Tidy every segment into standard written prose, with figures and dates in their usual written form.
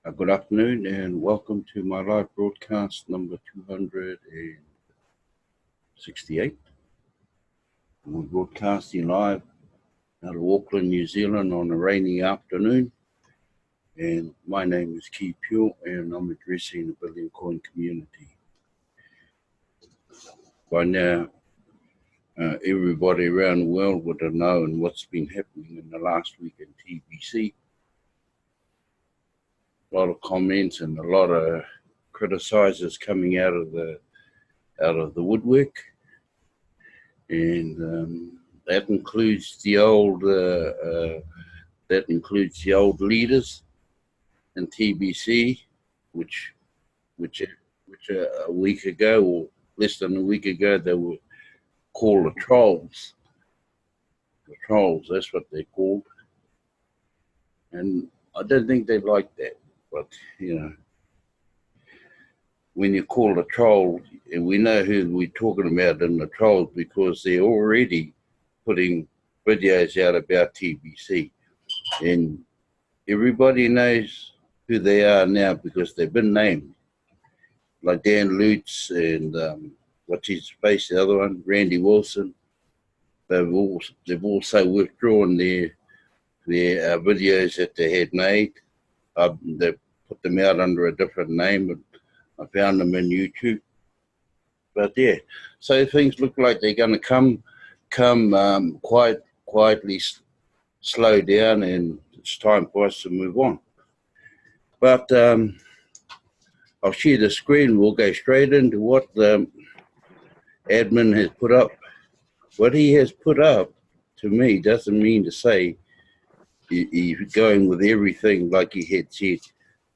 Good afternoon and welcome to my live broadcast number 268. We're broadcasting live out of Auckland, New Zealand on a rainy afternoon. And my name is Ki Pure and I'm addressing the Billion Coin community. By now, everybody around the world would have known what's been happening in the last week in TBC. A lot of comments and a lot of criticizers coming out of the woodwork, and that includes the old leaders in TBC, which a week ago or less than a week ago they were called the trolls. The trolls, that's what they're called, and I don't think they like that. But when you call a troll, and we know who we're talking about in the trolls because they're already putting videos out about TBC, and everybody knows who they are now because they've been named, like Dan Lutz and what's his face, the other one, Randy Wilson. They've also withdrawn their videos that they had made. They put them out under a different name, and I found them in YouTube. But yeah, so things look like they're going to come quietly slow down, and it's time for us to move on. But I'll share the screen. We'll go straight into what the admin has put up. What he has put up, to me, doesn't mean to say he's going with everything like he had said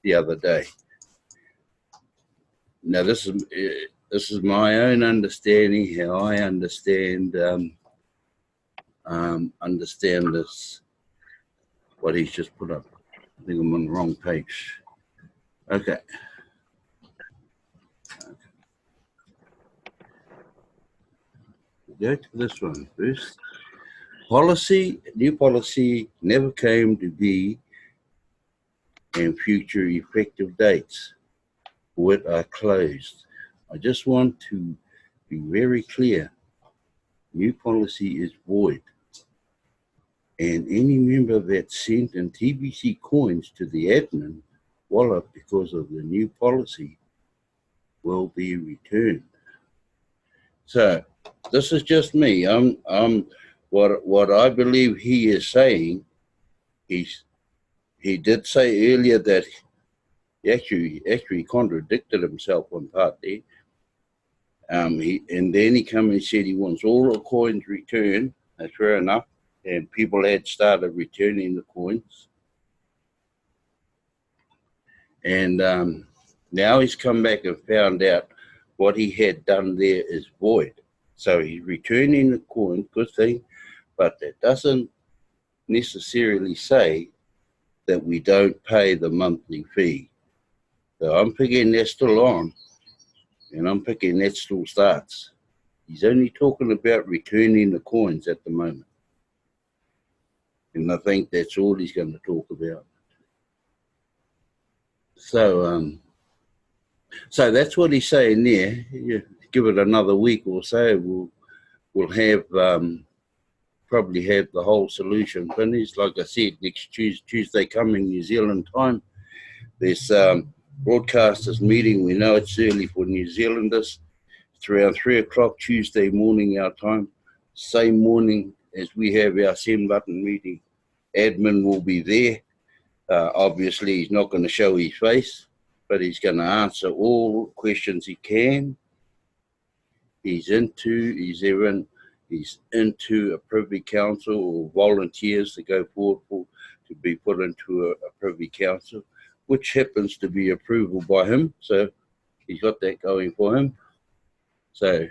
the other day. Now, this is my own understanding, how I understand this, what he's just put up. I think I'm on the wrong page. Okay. Go to this one first. New policy never came to be, and future effective dates for it are closed. I just want to be very clear. New policy is void. And any member that sent in TBC coins to the admin wallet because of the new policy will be returned. So this is just me. What I believe he is saying. He did say earlier that he actually contradicted himself on part there. And then he came and said he wants all the coins returned. That's fair enough. And people had started returning the coins. And now he's come back and found out what he had done there is void. So he's returning the coin, good thing, but that doesn't necessarily say that we don't pay the monthly fee. So I'm picking that still on, and I'm picking that still starts. He's only talking about returning the coins at the moment. And I think that's all he's going to talk about. So that's what he's saying there. You give it another week or so, we'll have probably have the whole solution finished. Like I said, next Tuesday coming New Zealand time, there's broadcasters meeting. We know it's early for New Zealanders. It's around 3 o'clock Tuesday morning our time. Same morning as we have our send button meeting. Admin will be there. Obviously, he's not going to show his face, but he's going to answer all questions he can. He's into a privy council or volunteers to go forward to be put into a privy council, which happens to be approval by him. So he's got that going for him. So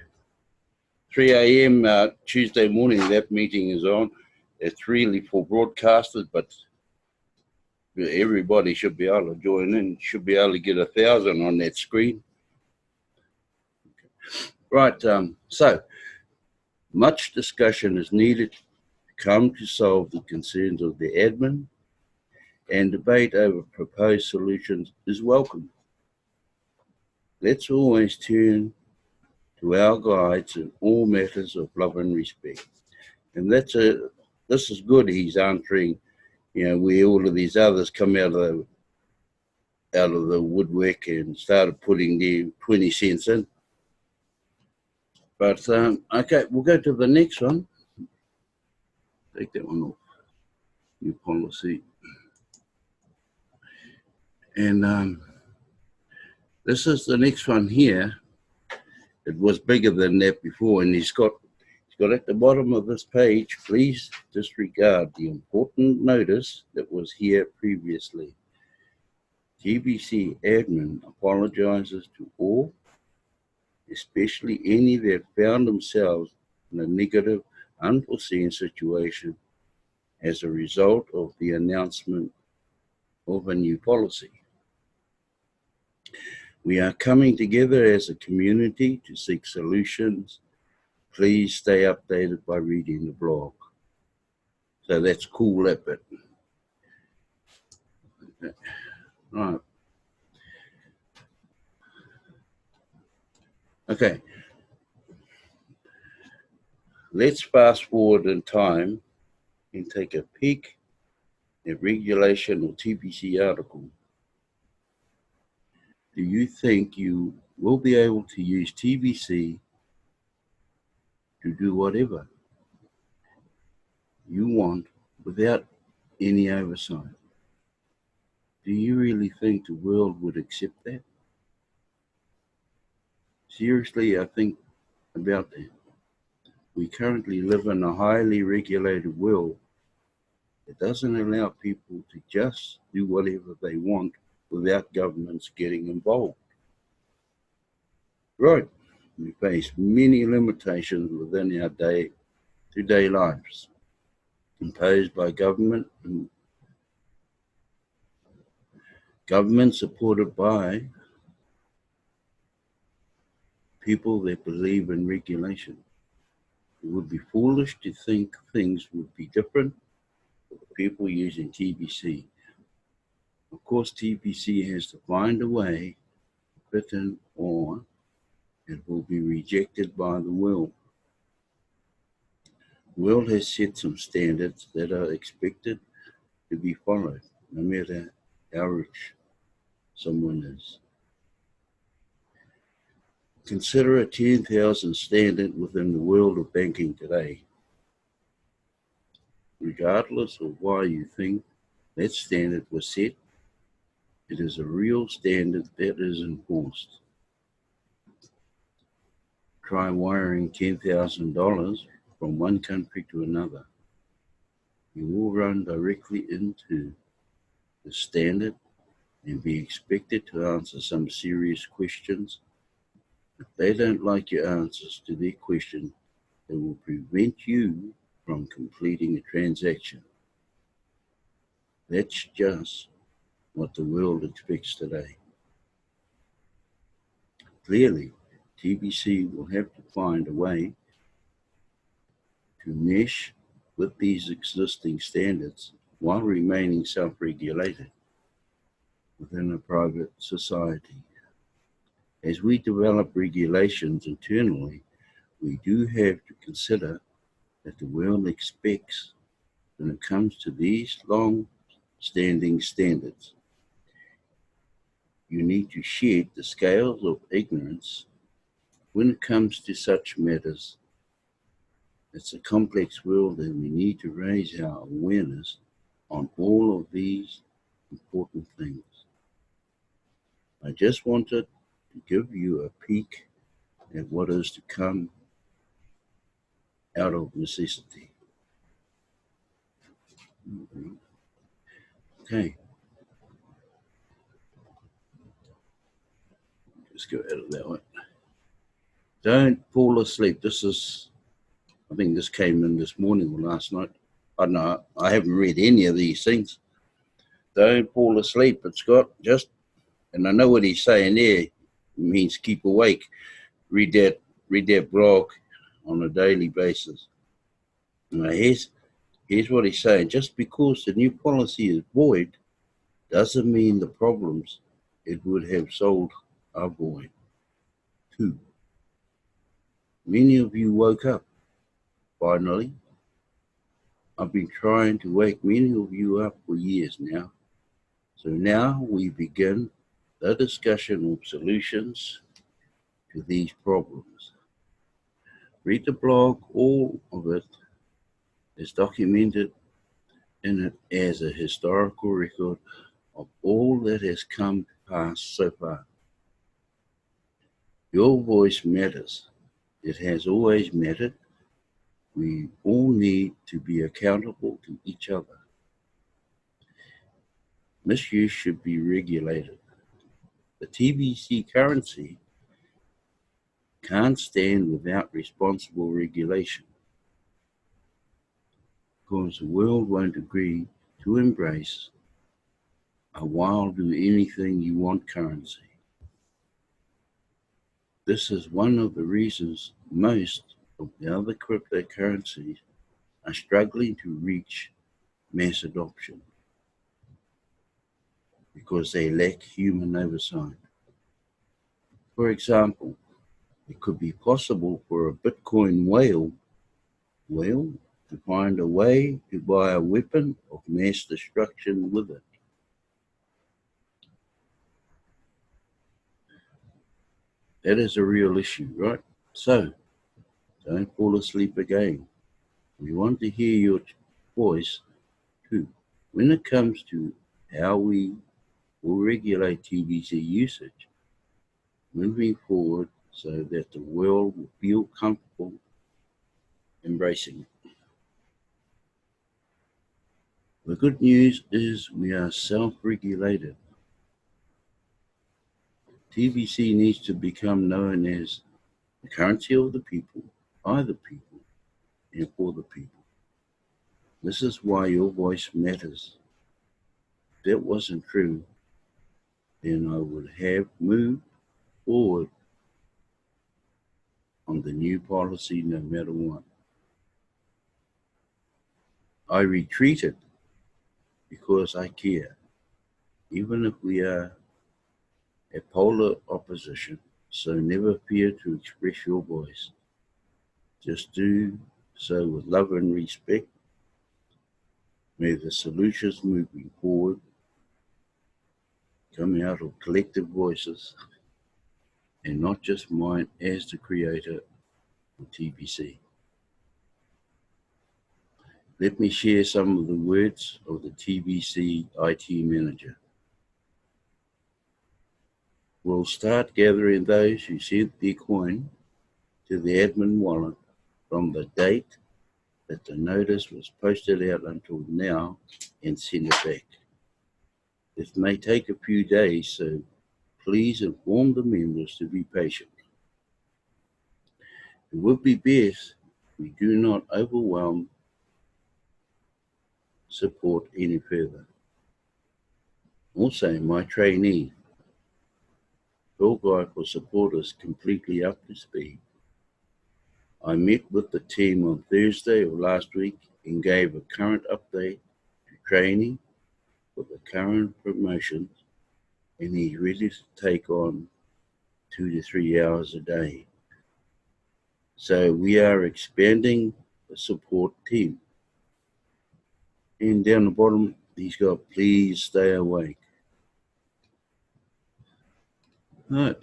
3 a.m. Tuesday morning, that meeting is on. It's really for broadcasters, but everybody should be able to join in, should be able to get 1,000 on that screen. Right, so much discussion is needed to come to solve the concerns of the admin and debate over proposed solutions is welcome. Let's always turn to our guides in all matters of love and respect. And this is good. He's answering, where all of these others come out of the woodwork and started putting their 20 cents in. But okay, we'll go to the next one. Take that one off. New policy. And this is the next one here. It was bigger than that before, and he's got at the bottom of this page, please disregard the important notice that was here previously. TBC admin apologizes to all, especially any that found themselves in a negative, unforeseen situation as a result of the announcement of a new policy. We are coming together as a community to seek solutions. Please stay updated by reading the blog. So that's cool, that bit. Right. Okay. Let's fast forward in time and take a peek at regulation or TBC article. Do you think you will be able to use TBC to do whatever you want without any oversight? Do you really think the world would accept that? Seriously, I think about that. We currently live in a highly regulated world that doesn't allow people to just do whatever they want without governments getting involved. Right, we face many limitations within our day-to-day lives imposed by government and government supported by people that believe in regulation. It would be foolish to think things would be different for the people using TBC. Of course, TBC has to find a way to fit in, or it will be rejected by the world. The world has set some standards that are expected to be followed, no matter how rich someone is. Consider a 10,000 standard within the world of banking today. Regardless of why you think that standard was set, it is a real standard that is enforced. Try wiring $10,000 from one country to another. You will run directly into the standard and be expected to answer some serious questions. If they don't like your answers to their question, they will prevent you from completing a transaction. That's just what the world expects today. Clearly, TBC will have to find a way to mesh with these existing standards while remaining self-regulated within a private society. As we develop regulations internally, we do have to consider that the world expects when it comes to these long-standing standards. You need to shed the scales of ignorance when it comes to such matters. It's a complex world, and we need to raise our awareness on all of these important things. I just wanted to give you a peek at what is to come out of necessity. Okay. Just go out of that one. Don't fall asleep. I think this came in this morning or last night. I don't know. I haven't read any of these things. Don't fall asleep. It's got and I know what he's saying there. It means keep awake. Read that blog on a daily basis. Now here's what he's saying. Just because the new policy is void doesn't mean the problems it would have solved are going. 2. Many of you woke up, finally. I've been trying to wake many of you up for years now. So now we begin the discussion of solutions to these problems. Read the blog, all of it is documented in it as a historical record of all that has come past so far. Your voice matters. It has always mattered. We all need to be accountable to each other. Misuse should be regulated. The TBC currency can't stand without responsible regulation, because the world won't agree to embrace a wild do anything you want currency. This is one of the reasons most of the other cryptocurrencies are struggling to reach mass adoption, because they lack human oversight. For example, it could be possible for a Bitcoin whale to find a way to buy a weapon of mass destruction with it. That is a real issue, right? So, don't fall asleep again. We want to hear your voice too. When it comes to how we will regulate TBC usage moving forward so that the world will feel comfortable embracing it. The good news is we are self-regulated. TBC needs to become known as the currency of the people, by the people, and for the people. This is why your voice matters. If that wasn't true, then I would have moved forward on the new policy no matter what. I retreated because I care, even if we are a polar opposition, so never fear to express your voice. Just do so with love and respect. May the solutions moving forward come out of collective voices and not just mine as the creator of TBC. Let me share some of the words of the TBC IT manager. We'll start gathering those who sent their coin to the admin wallet from the date that the notice was posted out until now and send it back. It may take a few days, so please inform the members to be patient. It would be best we do not overwhelm support any further. Also, my trainee, Bill Guy for support is completely up to speed. I met with the team on Thursday of last week and gave a current update to training for the current promotions, and he's ready to take on 2 to 3 hours a day. So we are expanding the support team. And down the bottom, he's got, please stay awake. Right.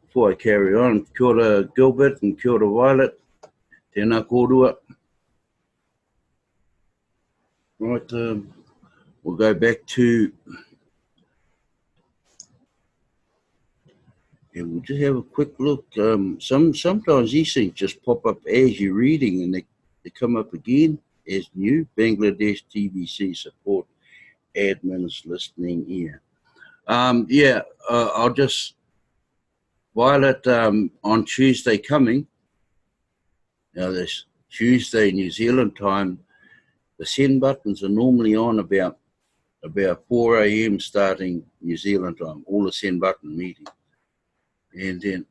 Before I carry on, kia ora Gilbert and kia ora Violet. Tēnā kōrua. Right, we'll go back to, and we'll just have a quick look. Sometimes these things just pop up as you're reading, and they come up again as new. Bangladesh TBC support admins listening here. I'll just, Violet, on Tuesday coming, now this Tuesday New Zealand time, the send buttons are normally on about 4 a.m. starting New Zealand time, all the send button meetings. And then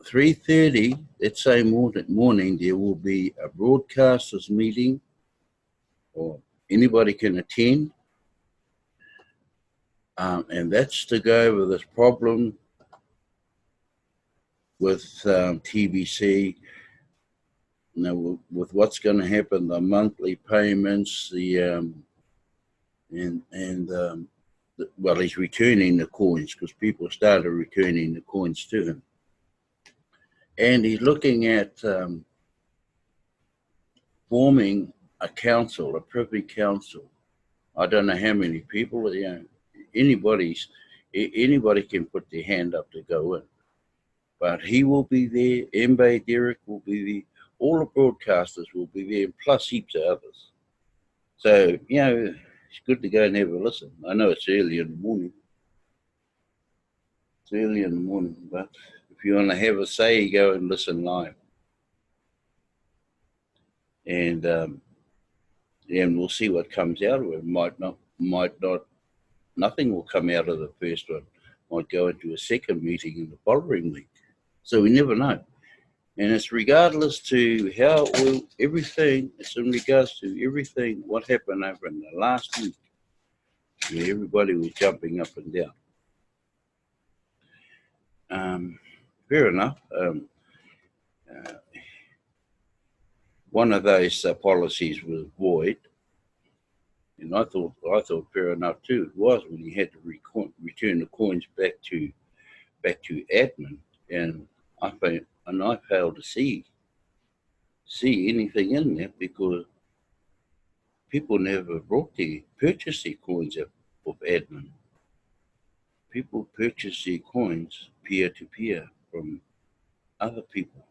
3:30 that same morning, there will be a broadcasters meeting or anybody can attend. And that's to go over this problem with TBC, you know, with what's going to happen, the monthly payments, well, he's returning the coins because people started returning the coins to him. And he's looking at forming a council, a privy council. I don't know how many people, you know, anybody can put their hand up to go in. But he will be there, Mbe Derek will be there, all the broadcasters will be there, plus heaps of others. So, you know, it's good to go and have a listen. I know it's early in the morning. It's early in the morning, but if you want to have a say, go and listen live. And we'll see what comes out of it. Might not, nothing will come out of the first one. Might go into a second meeting in the following week. So we never know. And it's regardless to how everything, it's in regards to everything, what happened over in the last week, where everybody was jumping up and down. Fair enough. One of those policies was void, and I thought fair enough too. It was when you had to return the coins back to admin, and I failed to see anything in there because people never purchased their coins of admin. People purchased their coins peer to peer from other people.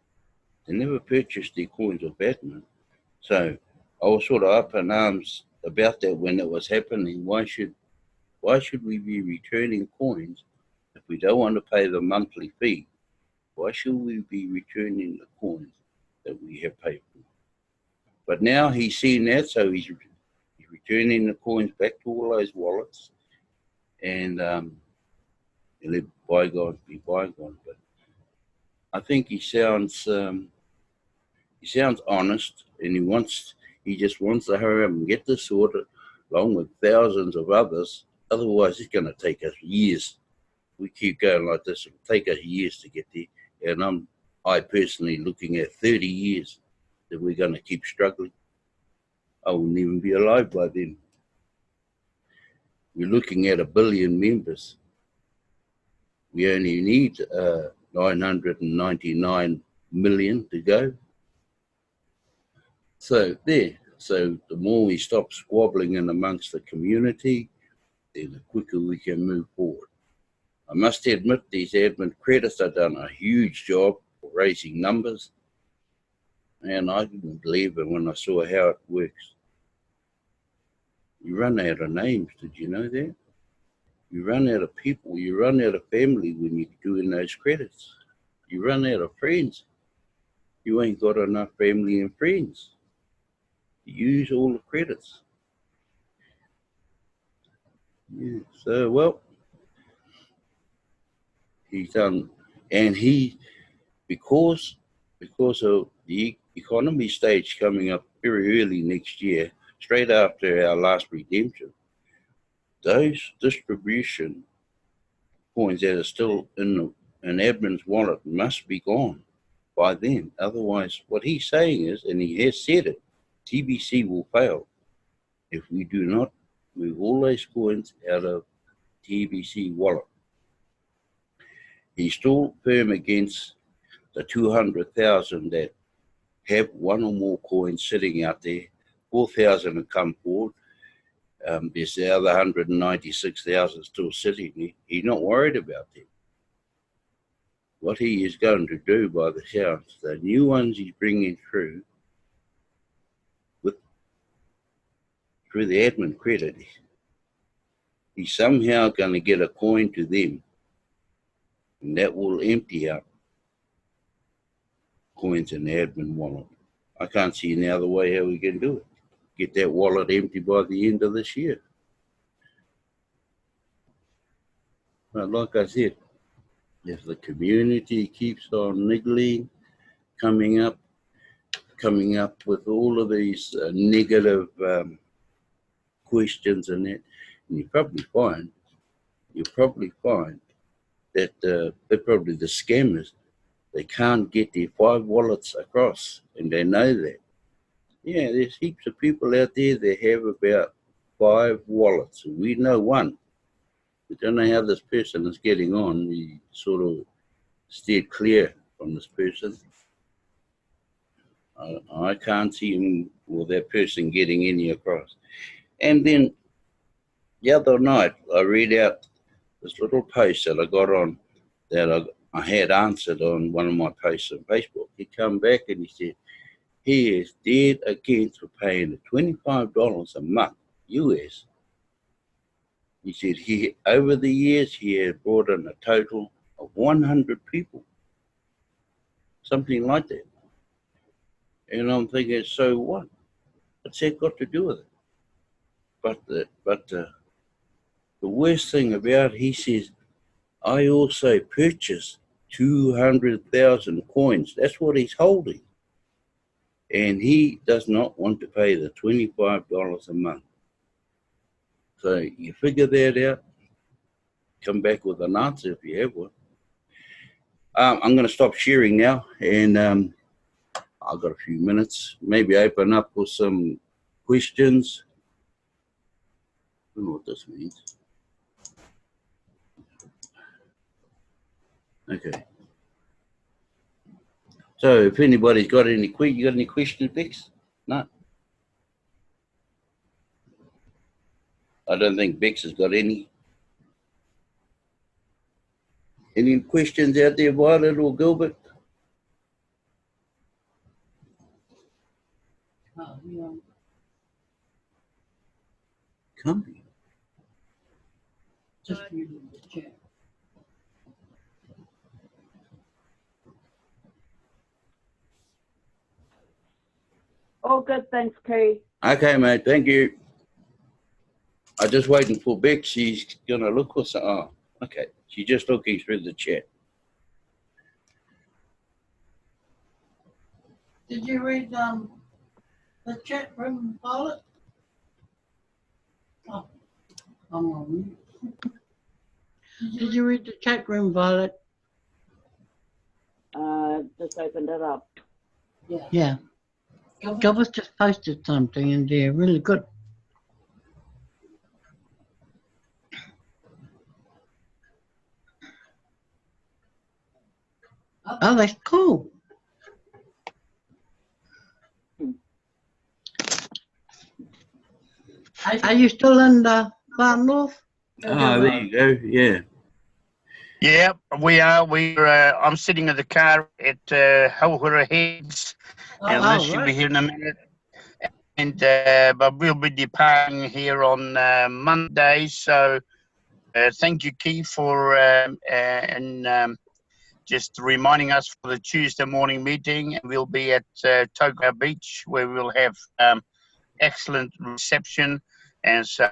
They never purchased their coins of admin. So I was sort of up in arms about that when it was happening. Why should we be returning coins if we don't want to pay the monthly fee? Why should we be returning the coins that we have paid for? But now he's seen that, so he's returning the coins back to all those wallets, and let bygones be bygones. But I think he sounds honest, and he just wants to hurry up and get this sorted, along with thousands of others. Otherwise, it's going to take us years. We keep going like this, it'll take us years to get there. And I personally looking at 30 years that we're going to keep struggling. I wouldn't even be alive by then. We're looking at 1 billion members. We only need 999 million to go. So the more we stop squabbling in amongst the community, then the quicker we can move forward. I must admit these admin credits have done a huge job for raising numbers, and I didn't believe it when I saw how it works. You run out of names, did you know that? You run out of people, you run out of family when you're doing those credits. You run out of friends. You ain't got enough family and friends. You use all the credits. Yeah, so, well, he's done, and because of the economy stage coming up very early next year, straight after our last redemption, those distribution coins that are still in admin's wallet must be gone by then. Otherwise, what he's saying is, and he has said it, TBC will fail if we do not move all those coins out of TBC wallet. He's still firm against the 200,000 that have one or more coins sitting out there. 4,000 have come forward. There's the other 196,000 still sitting there. He's not worried about them. What he is going to do by the sounds, the new ones he's bringing through through the admin credit, he's somehow going to get a coin to them, and that will empty out coins in the admin wallet. I can't see any other way how we can do it. Get that wallet empty by the end of this year. But like I said, if the community keeps on niggling, coming up with all of these negative questions and that, and you'll probably find that they're probably the scammers. They can't get their 5 wallets across, and they know that. Yeah, there's heaps of people out there that have about 5 wallets. We know one. We don't know how this person is getting on. We sort of steered clear from this person. I can't see him or that person getting any across. And then the other night, I read out this little post that I got on that I had answered on one of my posts on Facebook. He come back and he said, he is dead against for paying $25 a month, US. He said over the years he had brought in a total of 100 people, something like that. And I'm thinking, so what? What's that got to do with it? But the worst thing about it, he says, I also purchased 200,000 coins. That's what he's holding. And he does not want to pay the $25 a month. So you figure that out, come back with an answer if you have one. I'm going to stop sharing now, and I've got a few minutes. Maybe open up with some questions. I don't know what this means. Okay. So if anybody's got any questions, you got any questions, Bex? No. I don't think Bex has got any. Any questions out there, Violet or Gilbert? Come here. Just reading the chat. All good, thanks, Kay. Okay, mate, thank you. I'm just waiting for Bex. She's going to look for some. Oh, okay. She's just looking through the chat. Did you read the chat room, Violet? Oh, I'm on mute. Did you read the chat room, Violet? Just opened it up. Yeah. Gilbert's just posted something in there, really good. Oh, that's cool. Are you still in the far north? Oh, there you go. Yeah. Yeah, we are. I'm sitting in the car at Hauhura Heads, and Liz should be here in a minute. And but we'll be departing here on Monday. So thank you, Keith, for just reminding us for the Tuesday morning meeting. And we'll be at Tokyo Beach, where we'll have excellent reception. And so,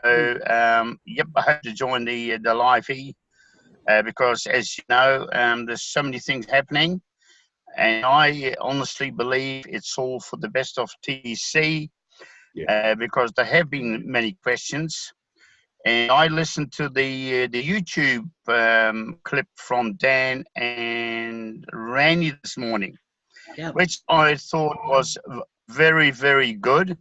yep, I hope to join the live feed. Because, as you know, there's so many things happening, and I honestly believe it's all for the best of TBC, because there have been many questions. And I listened to the YouTube clip from Dan and Randy this morning, which I thought was very, very good.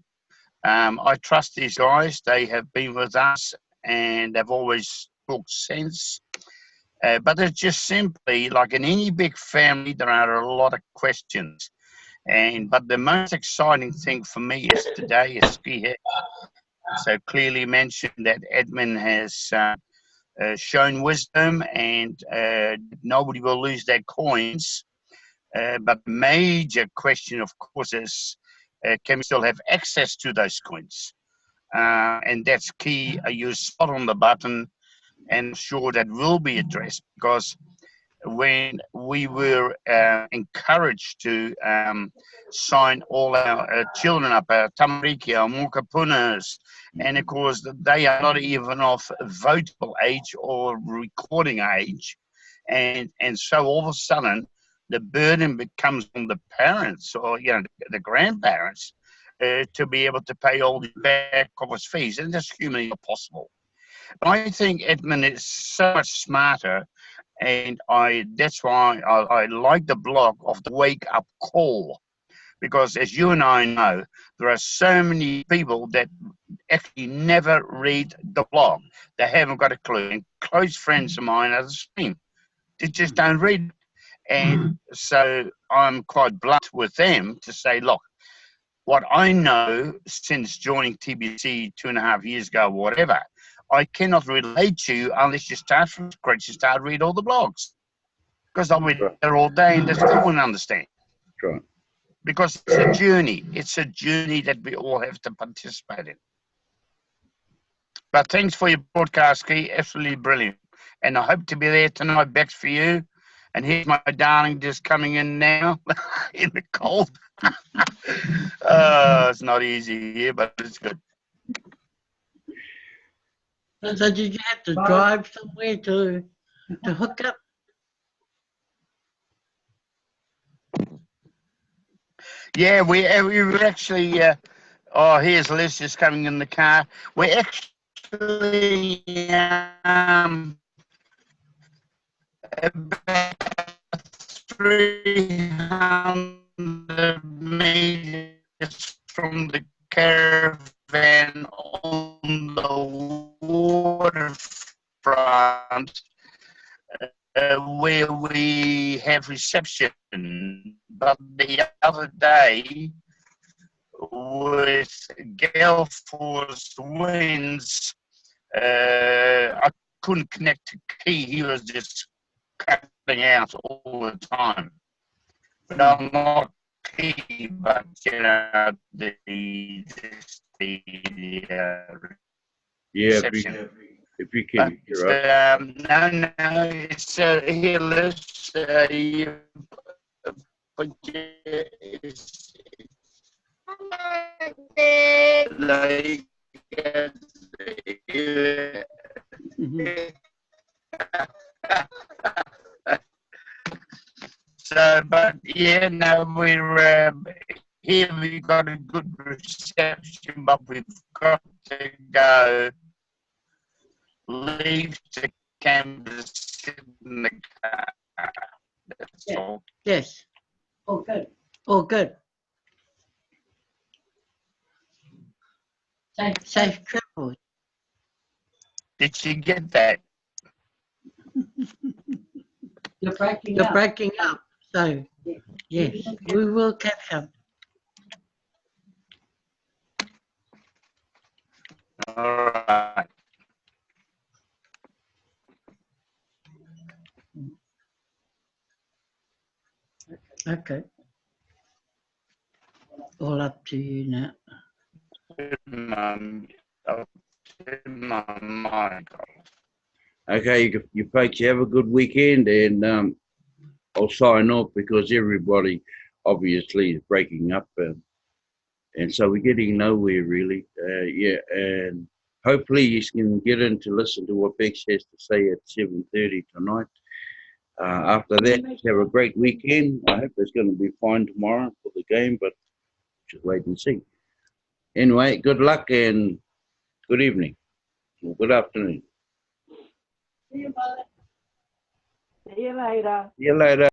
I trust these guys. They have been with us and have always talked sense. But it's just simply like in any big family, there are a lot of questions. But the most exciting thing for me is today is so clearly mentioned that Edmund has shown wisdom, and nobody will lose their coins. But the major question, of course, is can we still have access to those coins? And that's key. You spot on the button. And sure that will be addressed, because when we were encouraged to sign all our children up, our tamariki, our mokapunas, and of course they are not even of votable age or recording age, and so all of a sudden the burden becomes on the parents, or the grandparents, to be able to pay all the back office fees, and that's humanly impossible. I think Edmund is so much smarter, and that's why I like the blog of the wake up call, because as you and I know, there are so many people that actually never read the blog. They haven't got a clue. And close friends of mine are the same. They just don't read it. And so I'm quite blunt with them to say, look, what I know since joining TBC 2.5 years ago, whatever, I cannot relate to you unless you start from scratch, you start read all the blogs. Because I'll read there all day and they still won't understand. Right. Because it's a journey. It's a journey that we all have to participate in. But thanks for your broadcast, Key. Absolutely brilliant. And I hope to be there tonight, Bex, for you. And here's my darling just coming in now in the cold. It's not easy here, but it's good. So did you have to drive somewhere to hook up? Yeah, we were actually, here's Liz just coming in the car. We're actually about 300 meters from the caravan on the waterfront, where we have reception. But the other day, with gale force winds, I couldn't connect to Key. He was just cutting out all the time. But I'm not Key, but you know, the Yeah, reception. if you can, But, you're right. no, it's here, Liz. But it's like so, but yeah, no, we're here. We got a good reception, but we've got to go. Leave the campus, sit in the car. That's all. Yes. Oh, good. Oh, good. Safe travels. Did you get that? You're breaking You're up. breaking up. So, yes, we will catch up. All right. Okay. All up to you now. Okay, you folks have a good weekend, and I'll sign off because everybody obviously is breaking up, and so we're getting nowhere really. Yeah, and hopefully you can get in to listen to what Bex has to say at 7:30 tonight. After that, have a great weekend. I hope it's going to be fine tomorrow for the game, but just wait and see. Anyway, good luck and good evening or good afternoon. See you later. See you later.